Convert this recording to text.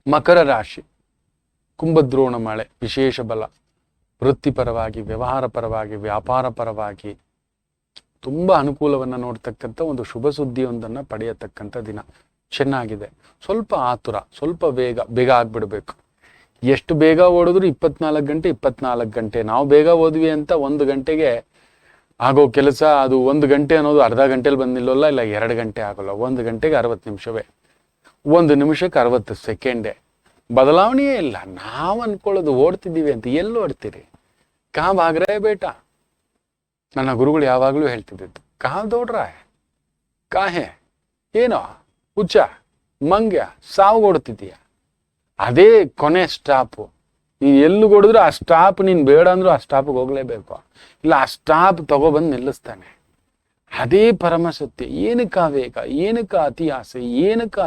ಮಕರ ರಾಶಿ, ಕುಂಭದ್ರೋಣ ಮಳೆ, ವಿಶೇಷ ಬಲ, ವೃತ್ತಿಪರವಾಗಿ, ವ್ಯವಹಾರ ಪರವಾಗಿ, ವ್ಯಾಪಾರ ಪರವಾಗಿ ತುಂಬ ಅನುಕೂಲವನ್ನು ನೋಡ್ತಕ್ಕಂಥ ಒಂದು ಶುಭ ಸುದ್ದಿಯೊಂದನ್ನು ಪಡೆಯತಕ್ಕಂಥ ದಿನ ಚೆನ್ನಾಗಿದೆ. ಸ್ವಲ್ಪ ಆತುರ, ಸ್ವಲ್ಪ ಬೇಗ ಆಗ್ಬಿಡ್ಬೇಕು. ಎಷ್ಟು ಬೇಗ ಓಡಿದ್ರು 24 ಗಂಟೆ. ನಾವು ಬೇಗ ಓದ್ವಿ ಅಂತ 1 ಗಂಟೆಗೆ ಆಗೋ ಕೆಲಸ ಅದು 1 ಗಂಟೆ ಅನ್ನೋದು ಅರ್ಧ ಗಂಟೆಲಿ ಬಂದು ನಿಲ್ಲೋಲ್ಲ, ಇಲ್ಲ 2 ಗಂಟೆ ಆಗೋಲ್ಲ. 1 ಗಂಟೆಗೆ 60 ನಿಮಿಷವೇ, 1 ನಿಮಿಷಕ್ಕೆ 60 ಸೆಕೆಂಡೇ. ಬದಲಾವಣೆಯೇ ಇಲ್ಲ. ನಾವು ಅನ್ಕೊಳ್ಳೋದು ಓಡ್ತಿದ್ದೀವಿ ಅಂತ. ಎಲ್ಲಿ ಓಡ್ತೀರಿ? ಕಾ ಭಾಗ್ರೆ ಬೇಟ. ನನ್ನ ಗುರುಗಳು ಯಾವಾಗಲೂ ಹೇಳ್ತಿದ್ದಿದ್ದು, ಕಾ ದೌಡ್ರ ಕಾಹೆ, ಏನೋ ಹುಚ್ಚ ಮಂಗ್ಯ ಸಾವುಗೊಡ್ತಿದ್ದೀಯ, ಅದೇ ಕೊನೆ ಸ್ಟಾಪು. ನೀನು ಎಲ್ಲಿ ಕೊಡಿದ್ರು ಆ ಸ್ಟಾಪ್, ನೀನು ಬೇಡ ಅಂದ್ರೂ ಆ ಸ್ಟಾಪಿಗೆ ಹೋಗ್ಲೇಬೇಕು, ಇಲ್ಲ ಆ ಸ್ಟಾಪ್ ತಗೊಬಂದು ನಿಲ್ಲಿಸ್ತಾನೆ. ಅದೇ ಪರಮ ಸತ್ಯ. ಏನಕ್ಕ ವೇಗ, ಏನಕ್ಕ ಅತಿ ಆಸೆ, ಏನಕ್ಕ